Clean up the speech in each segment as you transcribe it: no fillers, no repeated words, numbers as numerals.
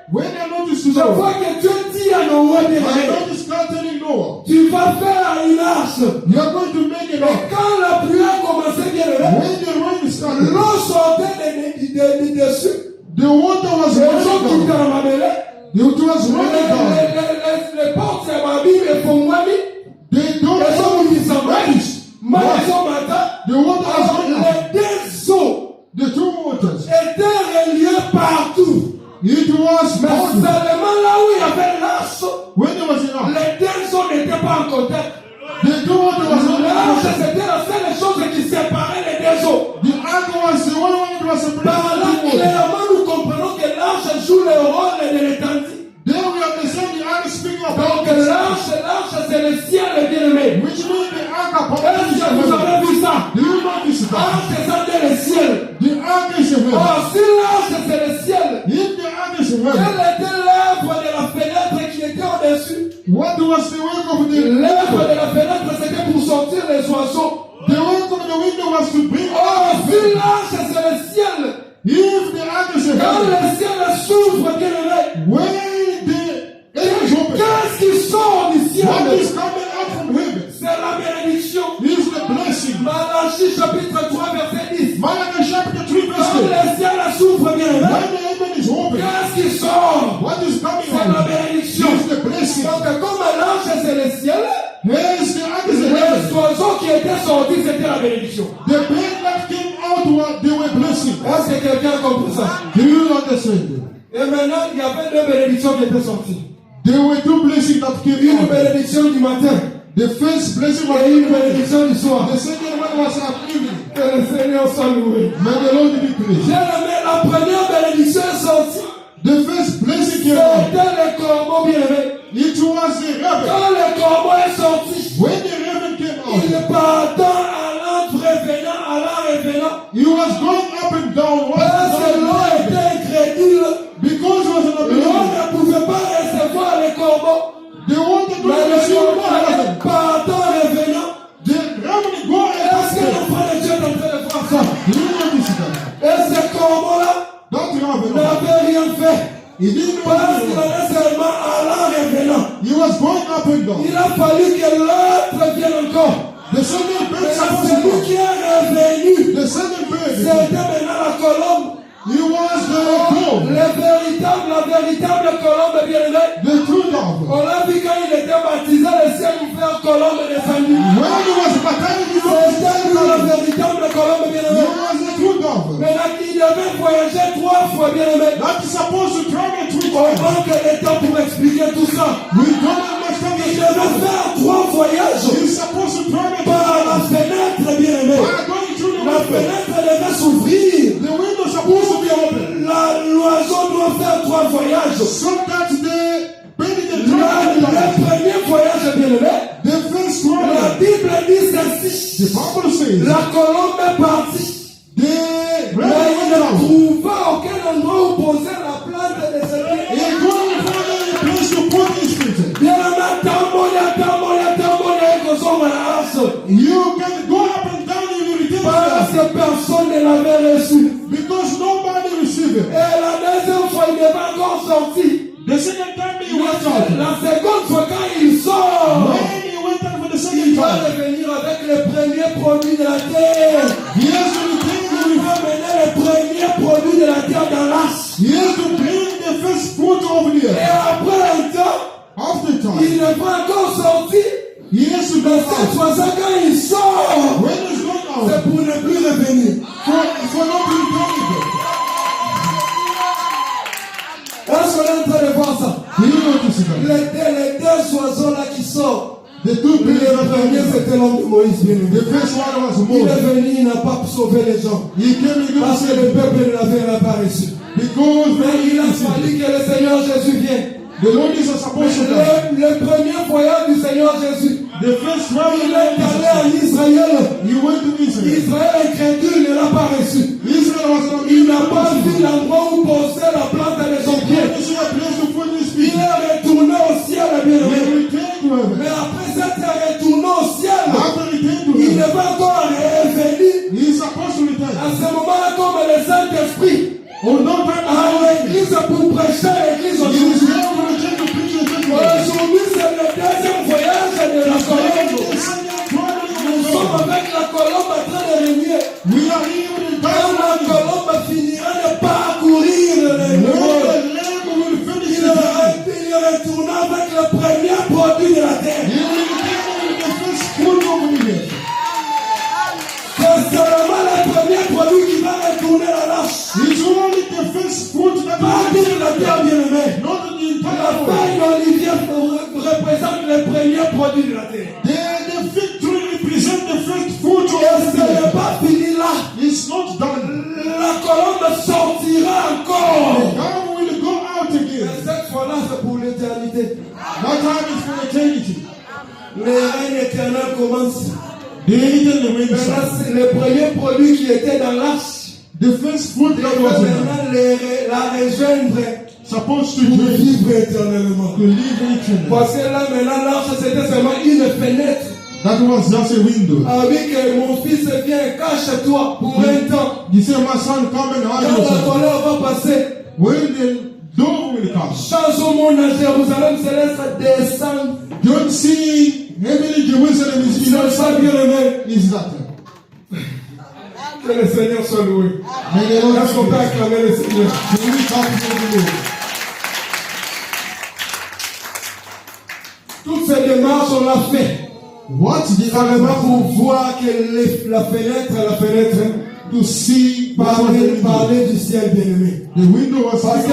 When they noticed chaque Noah, fois que Dieu dit à Noé, I noticed God telling Noah, tu vas faire une arche. you are going to make it Et up. quand la pluie a commencé, bien When the rain started, l'eau sortait du dessus. the water was Les gens qui running étaient down. en Mamélé, It was running down. les portes, c'est ma Bible et pour moi, They don't les gens know qui sont rubbish. maison matin, The water was running down. les deux eaux The two waters. étaient reliées partout. It was Mais bound. seulement là où il y avait l'arche, When there was enough, les deux eaux n'étaient pas en contact. the two waters was not L'arche, enough. c'était la seule chose qui séparait les deux eaux. The ark was the only one that was Par là, separated from the water. clairement, nous comprenons que l'arche joue le rôle de l'étendue. Then we understand the ark speaking Donc about the l'arche, c'est le ciel, le bien-aimé. which means the ark upon Est-ce que vous avez vu ça? Do you notice that? L'arche, c'est le ciel. The ark is in heaven. Or, si l'arche, c'est le ciel, If the ark is in quelle heaven, était l'œuvre de la fenêtre qui était au-dessus? what was the work of the L'œuvre de la fenêtre, c'était pour sortir les oiseaux. The work of the window was to bring Or, out si l'arche, c'est le ciel, if the ark is in quand heaven, le ciel s'ouvre, bien-aimé, when the heavens open, qu'est-ce qui sort du ciel? what is coming out from heaven C'est la bénédiction. is the blessing. Malachie chapitre 3 verset 10. Malachi chapter 3 verse Quand 10. le ciel s'ouvre, bien When aimé, the heaven is open, qu'est-ce qui sort? what is coming C'est la out bénédiction. is the blessing. Donc comme l'arche c'est le ciel, Yes, the ark is in les heaven. oiseaux qui étaient sortis c'était la bénédiction. The bird that came out they were blessing. Est-ce que quelqu'un a compris ça? Do you understand? Et maintenant il y avait deux bénédictions qui étaient sorties. There were two blessings that came Une out. bénédiction du matin The first blessing was et une bénédiction du soir. the second one was at evening. Que le Seigneur soit loué. May the Lord be praised. Bien aimé, la première bénédiction est sortie. The first blessing came out. C'était le corbeau bien aimé. It was the raven. Quand le corbeau est sorti, When the raven came il out, partant, allant, revenant. he was going up and down. Parce que l'eau était incrédule. Because he was in the L'eau middle. ne pouvait pas recevoir le corbeau. They wanted to Mais le receive corbeau the allait raven. partant, revenant. The raven go Est-ce que and l'enfant de Dieu est en train de voir ça? do you notice that? Et ce corbeau-là That raven, n'avait rien fait. he didn't know Parce qu'il anything. allait seulement allant, revenant. He was going up and down. Il a fallu que l'autre vienne encore. The second bird Mais supposed c'est to lui go. qui est revenu. The second bird, C'était maintenant la colombe. he was the dove, La véritable colombe bien-aimée. the true dove. On l'a vu quand il était baptisé, le ciel ouvert, colombe descendue. When he was baptized, he was C'était lui la véritable colombe he bien-aimée. was the true dove. Maintenant qu'il devait voyager 3 fois bien-aimé. That is supposed to travel 3 On times. manque de temps pour expliquer tout ça. We don't understand Il the devait faire 3 voyages He's supposed to travel par la fenêtre bien-aimée. by going through the La window. fenêtre devait s'ouvrir. The window is supposed to be open. L'oiseau doit faire 3 voyages. So that the baby can Le travel. premier voyage bien-aimé. The first La one, Bible dit ceci. the Bible says, La colombe est partie. the Mais raven il went ne out. trouva aucun endroit où poser la plante de ses pieds. He couldn't find any place to put his feet. Bien-aimé, tamboya, kozonga na race. You can go up and down in your return Parce que personne ne l'avait reçu. because nobody received Et it. la deuxième fois, il n'est pas encore sorti. The second time he went out. La seconde fois, quand il sort, When he went out for the il second va time, revenir avec les premiers produits de la terre. he has to return Il va mener les premiers produits de la terre dans l'as. He has to bring the first fruit of the Et earth. après un temps, After time, il n'est pas encore sorti. he has to go Mais cette out. fois-ci, quand il sort, When he's going out, c'est pour ne plus revenir. for not to return again. Est-ce qu'on est en train de voir ça? Do you notice that? Les deux oiseaux là qui sortent. The two Le pillars premier, c'était l'homme de Moïse, bien aimé. the first one was Il est Moses. venu, il n'a pas sauvé les gens. He came and Parce que le peuple ne l'avait pas reçu. because Mais il a fallu que le Seigneur Jésus vienne. the Lord is supposed to die. Le premier voyage du Seigneur Jésus, The first one il est allé en Israël. he went to Israel. Israël incrédule ne l'a pas reçu. Israel was not Il n'a pas vu l'endroit où poser la plante de son pied. He see a place to put his Il feet. est retourné au ciel, bien He aimé. returned to heaven. Mais après s'être retourné au ciel, After returning to il heaven, n'est pas encore revenu. he is supposed to return. À ce moment-là, comme le Saint-Esprit Oh, no time à l'église pour prêcher Pas dire la terre bien-aimée. Not in the La entire world. feuille d'olivier représente les premiers produits de la terre. The fig tree represents the first fruit Et of ce the n'est tree. pas fini là. It's not done. La colombe sortira encore. God will go out Mais again. cette fois-là, c'est pour l'éternité. That time is for eternity. Le règne éternel commence. The eternal reign Maintenant, starts. c'est le premier produit qui était dans l'arche. The first fruit Il that faut was in maintenant la rejoindre supposed to pour drink, vivre éternellement. to live eternally. Parce que là, maintenant, l'arche, c'était seulement une fenêtre. That was just a window. Avec mon fils, viens, cache-toi pour un temps. He said, my son, come and hide Quand la yourself. colère va passer, When the door will come, change au monde à Jérusalem céleste descendre. don't see heavenly Jerusalem is C'est ça, bien aimé. is that. Que le Seigneur soit loué. May the Lord Est-ce qu'on peut acclamer le Seigneur? Can we come before the Lord? Toutes ces démarches, on l'a fait. What's the Simplement element pour voir que la fenêtre, to see parler du ciel bien-aimé. the window was Parce que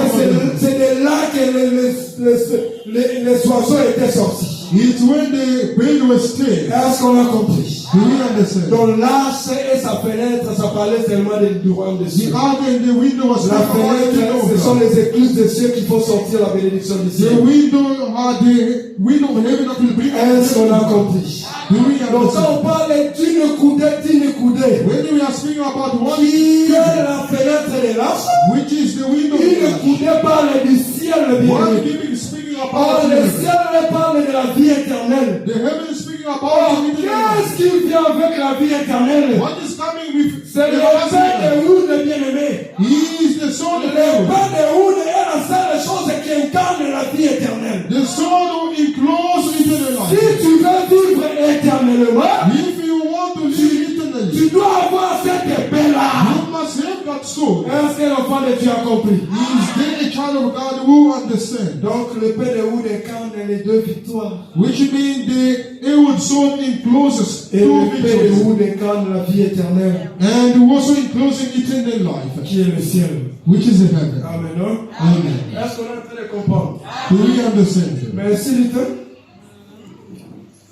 c'est de là que les oiseaux étaient sortis. It's when the rain was still. Est-ce qu'on a compris? Do we understand? Donc l'arche et sa fenêtre, ça parlait seulement du royaume des The cieux. ark and the window was La fenêtre, ce sont the les écluses des cieux qui font sortir la bénédiction du ciel. window are the window of heaven that will bring. Est-ce qu'on a compris? Do we Donc quand understand? on parle d'une coudée, When we are speaking about one, qui est la fenêtre de l'arche, which is the window, une coudée parle du ciel one bien-aimé. giving speaking Or, about le the ciel parle de la vie éternelle. heaven speaking Or, about the qu'est-ce qui vient avec la vie éternelle? what is coming with C'est le pain de Houd bien-aimé. He is the son Le of heaven, pain de Houd est la seule chose qui incarne la vie éternelle. the son who encloses eternal Si life. tu veux vivre éternellement, If you want to live eternally, tu dois avoir cette épée-là. you must have that sword. Est-ce que l'enfant de Dieu a compris? Is there a child of God who understands? Donc, le pain de Houd incarne les deux victoires. Which means the Ehud sword encloses Et two le pain de victories. Houd incarne la vie éternelle, And also enclosing eternal life, qui est le ciel. which is the heaven. Amen. Non? Amen. Est-ce qu'on est en train de comprendre? Do we understand? Merci, Lita.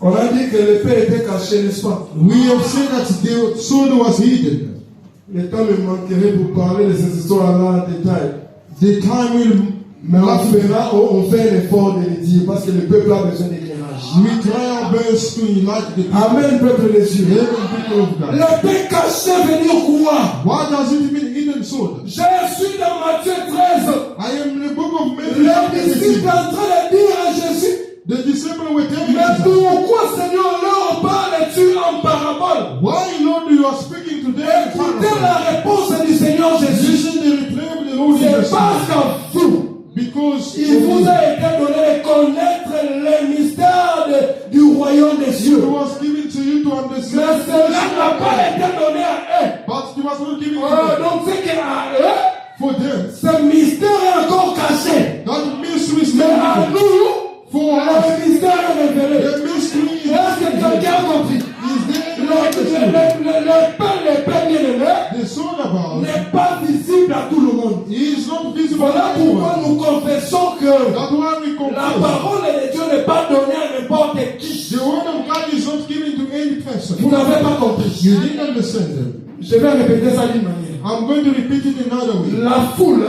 On a dit que l'épée était cachée, n'est-ce pas? We have said that the sword was hidden. Le temps me manquerait pour parler de ces histoires-là en détail. The time will Mais on fait l'effort de le dire parce que le peuple a besoin d'éclairage. we try our best to enlighten the people. Amen, peuple des cieux. Heaven people of God. L'épée cachée veut dire quoi? What does it mean hidden sword? Je suis dans Matthieu 13. I am in the book of Matthew. Les chapter 18. disciples en train de dire à Jésus, The disciples were telling mais Jesus, pourquoi Seigneur leur parles-tu en parabole? why Lord you are speaking to them in Écoutez parable? la réponse du Seigneur Jésus. Listen the reply of the Lord C'est Jesus. parce qu'en vous, Because il vous a été donné de connaître les mystères du royaume des it cieux. was given to you to Mais understand. cela n'a pas été donné à eux. But it was not given to them. Donc c'est qu'à eux, For them. ce mystère est encore caché. That mystery is Mais à not given. nous, For us, le mystère est révélé. the mystery is Est-ce que quelqu'un a compris? there. Le pain bien-aimé The sword about n'est pas visible à tout le monde. is not visible. Voilà to pourquoi everyone. nous confessons que That's why we la confess. parole de Dieu n'est pas donnée à n'importe qui. The word of God is not given to any person. Vous n'avez pas compris. You didn't understand them. Je vais répéter ça d'une manière. I'm going to repeat it another way. La foule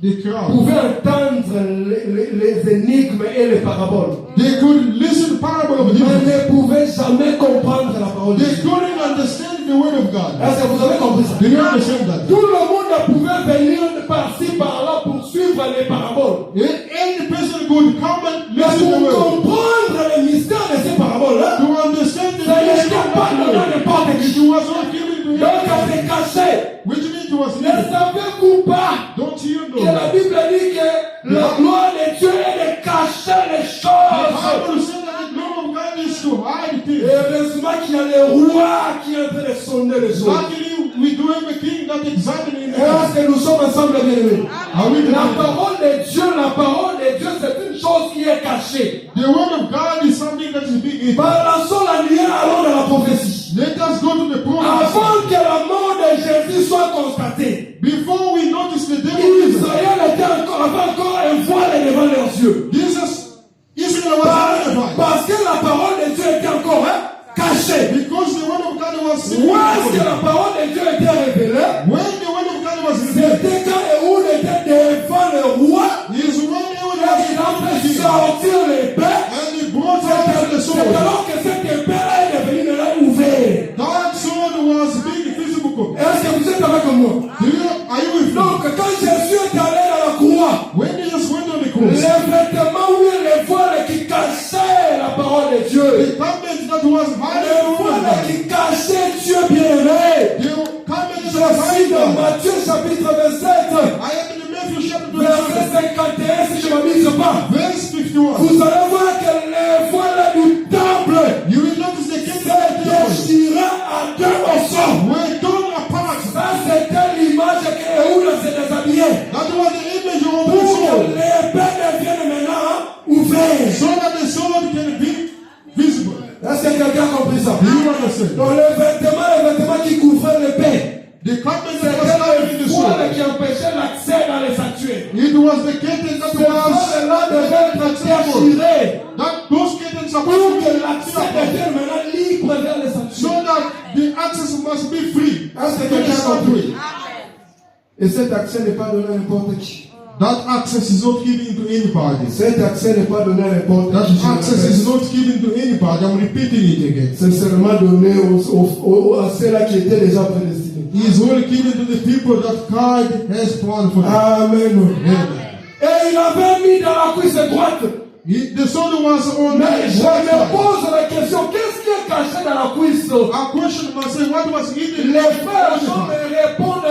The crowd. pouvait entendre les énigmes et les paraboles, They could listen parable of mais Jesus. ne pouvaient jamais comprendre la parole de They Dieu. couldn't understand the word of God. Est-ce que vous avez compris ça? Do you understand that? Tout le monde pouvait venir par-ci par-là pour suivre les paraboles. Any person could come and Mais listen to pour the word. comprendre le mystère de ces paraboles, To understand the ça n'était pas mystery donné of à the n'importe word. qui. It was not given to Donc, anyone. c'est caché. Which means it was Ne given. savez-vous pas Don't you que know? la Bible dit que la gloire de Dieu est de cacher les The choses? Bible says that the glory of God is to hide Et things. heureusement qu'il y a les rois qui sont en train de sonder les choses. Luckily, we do have a king that examining Est-ce que nous sommes ensemble, bien-aimés? Are we La the parole de Dieu, c'est une chose qui est cachée. word of God is something that is being hidden. Balançons la lumière, allons dans la prophétie. Let us go to the prophecy. Avant que la mort de Jésus soit constatée, Before we notice the death of Jesus, Israël était encore Dieu. Jesus, Israel was identified. Parce que la parole de Dieu était encore cachée. Because the word of God was Où est-ce que la parole de Dieu était révélée? when the word of God was revealed, C'était quand Ehud était devant le roi. is when they would Il a fait sortir l'épée. and he brought out the C'est sword. alors que cette épée est devenue maintenant ouverte. That sword was being visible. Est-ce que vous êtes avec moi? Are you with me? Donc, quand Jésus est allé à la croix, When Jesus went on the les cross, vêtements ou les voiles qui cachaient la parole de Dieu, the garment that was les hiding from voiles them, qui cachaient Dieu bien-aimé. the garment Je that was suis hiding dans them. Matthieu chapitre 27, I am in the Matthew chapter 27, verset 51, si je ne m'abuse pas. verse 51. Vous allez voir que les voiles du temple You will notice the king se déchiraient à deux morceaux. were torn apart. Ça, c'était l'image que Ehud se déshabillait. That was the image of the Pour que sword, l'épée devienne maintenant ouverte. so that the sword can be visible. Est-ce que quelqu'un a compris ça? Do you understand? Donc les vêtements qui couvraient l'épée, The garment that c'était was hiding les the sword. voiles qui empêchaient l'accès dans les sanctuaires. It was the curtain that Ces voiles-là devaient être déchirées that those curtains are pour supposed que to l'accès be devienne maintenant libre vers les so sanctuaires. that the access must be free. Est-ce que quelqu'un a compris? Et cet accès n'est pas donné à n'importe qui. That access is not given to anybody. Cet accès n'est pas donné à n'importe That qui. access is not given to anybody. I'm repeating it again. C'est seulement donné à ceux-là qui étaient déjà prédestinés. He is only given to the people that God has planned for them. Amen. Amen. Et il avait mis dans la cuisse droite. The sword was on Mais je the me right side. pose la question, qu'est-ce qui est caché dans la cuisse? Our question must say, what was hidden? Les frères Jean me répondent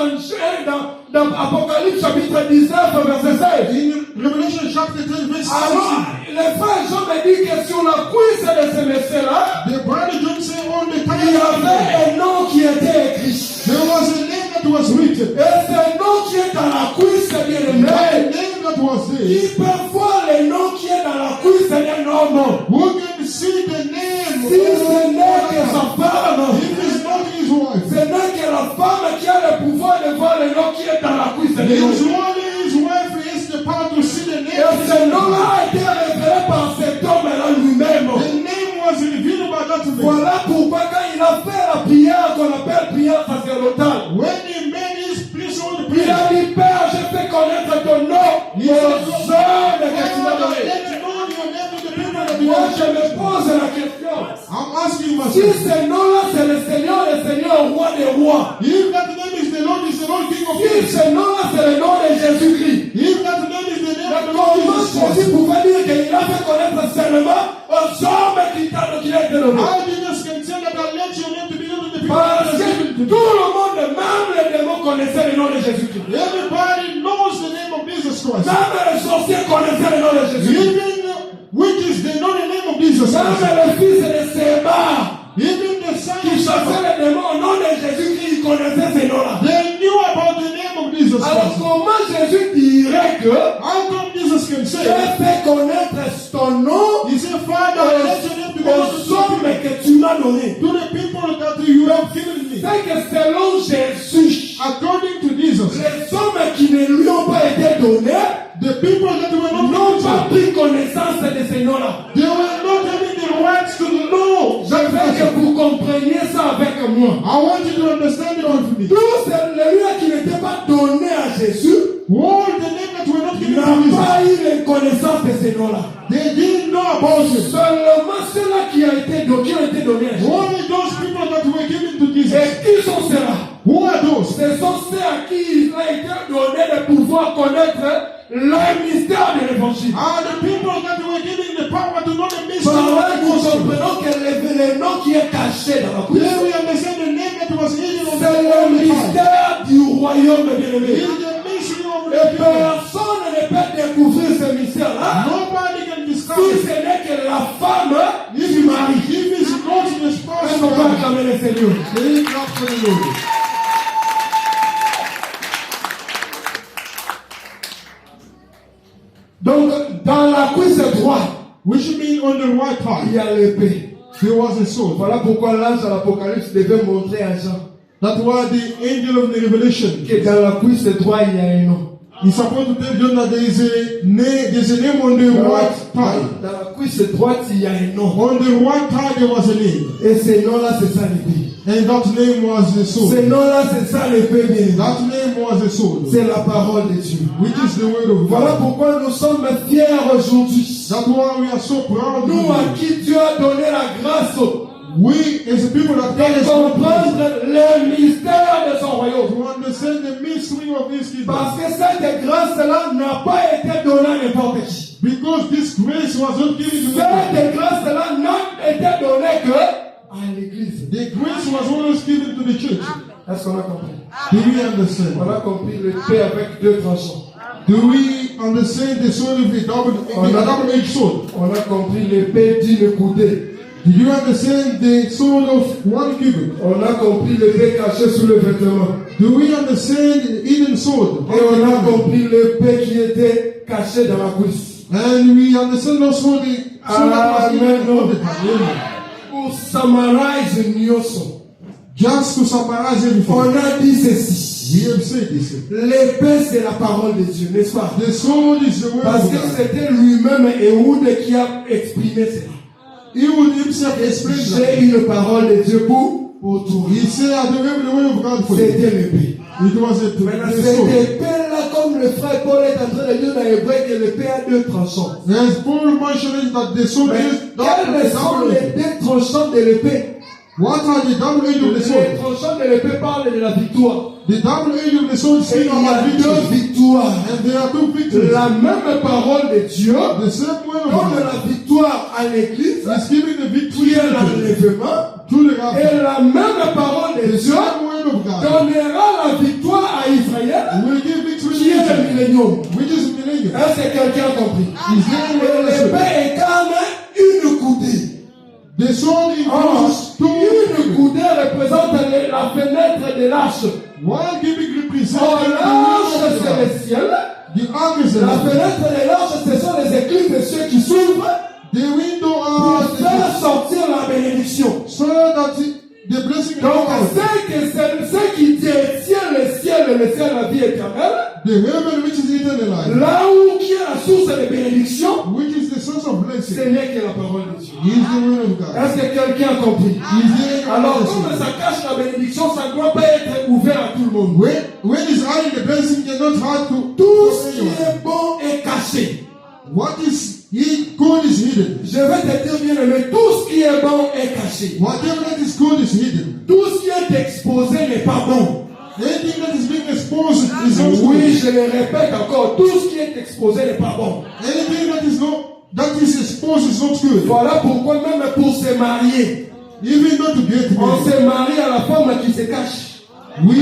dans Apocalypse chapitre 19, verset 16. In Revelation chapter 10, verse 16, Alors, les frères Jean me disent que sur la cuisse de ce messieurs-là, the brother John said on the il y time avait un nom qui était écrit. there was a name that was written. Et ce nom qui est dans la cuisse, bien The aimé, name that was there. il peut voir le nom qui est dans la cuisse d'un homme. Who can see the name? Si ce n'est que sa femme, If it's not his wife, ce n'est que la femme qui a le pouvoir de voir le nom qui est dans la cuisse it d'un is homme. only his wife who has the power to see the Et name. ce nom-là a été révélé par cet homme-là lui-même. The name was revealed by that man. Voilà pourquoi quand il a fait la prière qu'on appelle prière sacerdotale, When he made his place on the il a prayer, dit, Père, je fais connaître ton nom aux hommes que tu m'as Father, donné. let know your name to the people that you Moi, are. je me pose la question. I'm asking Si myself, ce nom-là, c'est le Seigneur, roi des rois. if that name is the Lord King of Si Kings. ce nom-là, c'est le nom de Jésus-Christ. If that name is the name of the Lord Comment Jesus Christ. Jésus pouvait dire qu'il a fait connaître seulement aux hommes qui a été nommé? How Jesus can say that I let your name to be known to the people Parce that que are given to tout le monde, même les démons, connaissaient le nom de Jésus-Christ. Everybody knows the name of Jesus Christ. Même les sorciers connaissaient le nom de Jésus-Christ. Even witches, they know the name of Jesus Même Christ. le fils de Séba, Even the son qui of chassait Shaphat, les démons au nom de Jésus-Christ, ils connaissaient ce nom-là. they knew about the name of Jesus Alors Christ. comment Jésus dirait que How come Jesus can j'ai say, fait connaître ton nom he said, Father, let your name be known to aux the hommes people, que tu m'as donnés? to the people that you have given me. C'est que selon Jésus, According to Jesus, les hommes qui ne lui ont pas été donnés the people that were not n'ont pas given, pris connaissance de ce nom-là. they were not having the rights to know. Je veux que vous compreniez ça avec moi. I want you to understand it with me. Tous ceux qui n'étaient pas donnés à Jésus All the name that were not given to n'ont Jesus, pas eu les connaissances de ce nom-là. they didn't know about him. Seulement ceux-là qui ont été donnés à Jésus. Only those people that were given to Jesus. Et qui sont ceux-là? Who are those? Ce sont ceux à qui il a été donné de pouvoir connaître le mystère de l'évangile. Are the people that were given the power to know the mystery Par of là, the nous gospel. comprenons que le nom qui est caché dans la Here couche, we understand the name that was hidden on c'est the le heart. mystère du royaume bien-aimé. It is the mystery of the Et kingdom. personne ne peut découvrir ce mystère-là Nobody can si discover it. ce n'est que la femme If du mari. it is not the spouse Est-ce of qu'on peut God, acclamer le Seigneur? they clap for the Lord. Donc, dans la cuisse droite, Which means on the right il hand, y a l'épée. there was a sword. Voilà pourquoi l'ange de l'Apocalypse devait montrer à Jean That was the angel of the revelation. que dans la cuisse droite, il y a un nom. He's supposed to tell John that there's a name on the right thigh. Dans la cuisse droite, il y a un nom. On the right thigh there was a name. Et ce nom-là, c'est ça l'épée. And that name was the Ce sword. nom-là, c'est ça l'épée, bien. That name was the sword. C'est la parole de Dieu. Which is the word of Voilà God. pourquoi nous sommes fiers aujourd'hui. That's why we are so proud. Nous à qui Dieu a donné la grâce We as the people that God de has comprendre called le mystère de son royaume. to understand the mystery of this kingdom. Parce que cette grâce-là n'a pas été donnée à n'importe qui. Because this grace was not given to everyone. Cette grâce-là n'a été donnée que à l'église. The grace was always given to the church. Est-ce qu'on a compris? Do we understand? On a compris l'épée avec deux tranchants. Do we understand the sword of a double-edged sword? On a compris l'épée d'une coudée. Do you understand the sword of one cubit? On a compris l'épée cachée sous le vêtement. Do we understand the hidden sword? Et on a compris l'épée qui était cachée dans la cuisse. And we understand also the sword that was hidden on the thigh. Pour summarize Nyoso, Just to summarize everything, on a dit ceci. we have said this. L'épée, c'est la parole de Dieu, n'est-ce pas? The sword is the word Parce of que God. c'était lui-même Ehud qui a exprimé cela. He would himself explain J'ai that. une parole de Dieu pour tout. He said, I don't have the word of God for you. C'était l'épée. It was Maintenant, a cette sword. épée-là, comme le frère Paul est en train de dire dans l'hébreu que l'épée a deux tranchants. As Paul mentioned that the sword Mais is quels sont les deux tranchants de l'épée? What are the double edge of the Les sword? tranchants de l'épée parlent de la victoire. The double edge of the sword Et speak il y a about deux victory. victoires. And there are two victories. La même parole de Dieu The same word of donne God la victoire à l'église, is giving the qui victory est l'enlèvement, to the et rapture. la même parole de The Dieu same word of God donnera la victoire à Israël, will give victory qui est le to millénium. which is millennium. Est-ce que quelqu'un a compris? Is there Et a l'épée incarne une coudée. The sword includes two Une coudée représente la fenêtre de l'arche. one giving represents L'arche, c'est le ciel. the ark is La the fenêtre de l'arche, ce sont les écluses de ceux qui s'ouvrent the window pour of faire sortir la bénédiction. so that the blessing Donc, of ceux qui détiennent le ciel et le ciel, la vie éternelle, the heaven which is eternal life, là où qui est la source de bénédiction, which is the source of ce blessing, n'est que la parole de Dieu. is the word of God. Est-ce que quelqu'un a compris? Is there Alors, a comme ça cache la bénédiction, ça ne doit pas être ouvert à tout le monde. when is hiding the blessing cannot hide to Tout ce qui anyone. est bon est caché. What is good is hidden. Je vais te dire bien aimé, tout ce qui est bon est caché. Whatever that is good is hidden. Tout ce qui est exposé n'est pas bon. Anything that is being exposed is not Oui, good. je le répète encore, tout ce qui est exposé n'est pas bon. Anything that is exposed is not good. Voilà pourquoi même pour se marier, Even not to get on married. se marie à la femme qui se cache, We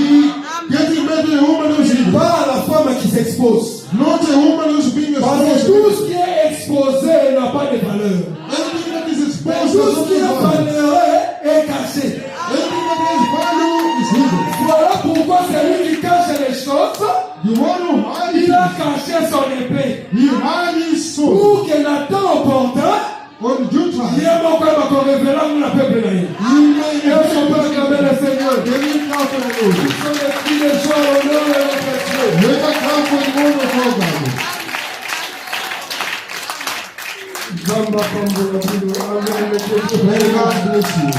getting married to a woman who's hidden. pas à la femme qui s'expose. Not a woman who's being Parce que exposed. tout ce qui est exposé n'a pas de valeur. Anything that is Mais exposed tout is ce not qui est value. valeureux est caché. Anything that has value is hidden. Voilà pourquoi celui qui cache les choses, The one who hides, il a caché son épée. he hides his soul Pour que Nathan opportun, on due il time. y a mon père qui révéla mon peuple naïf. Et on peut acclamer le Seigneur. Give me clap for the Lord. Son esprit de joie, honneur et réflexion. Make a clap for the word of our God. Zamba Pambo, Amen. May God bless you.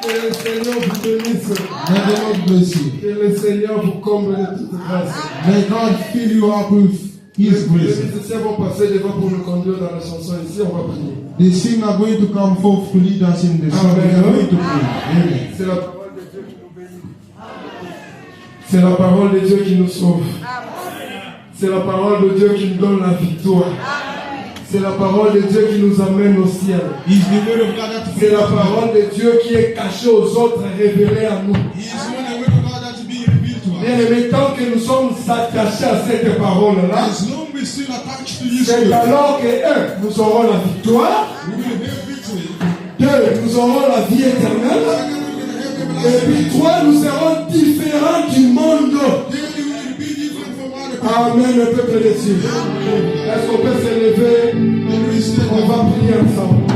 Que le Seigneur vous bénisse. May the Lord bless you. Que le Seigneur vous comble de toute grâce. May God fill you up with His Les grace. musiciens vont passer devant pour nous conduire dans la chanson ici. On va prier. The singers are going to come forth to lead us in the song. We are going to pray. Amen. C'est la parole de Dieu qui nous bénit. C'est la parole de Dieu qui nous sauve. C'est la parole de Dieu qui nous donne la victoire. C'est la parole de Dieu qui nous amène au ciel. It's the word of God that C'est la parole de Dieu qui est cachée aux autres et révélée à nous. It's the word of God that is being revealed to us. Bien aimé, tant que nous sommes attachés à cette parole-là, As long as we still attached to this c'est word, alors que, un, nous aurons la victoire, we will have victory. deux, nous aurons la vie éternelle, Second, we will have et everlasting puis life. trois, nous serons différents du monde. Then we will be different from other people. Amen, le peuple de Dieu. Est-ce qu'on peut se lever? And we still On va prier ensemble.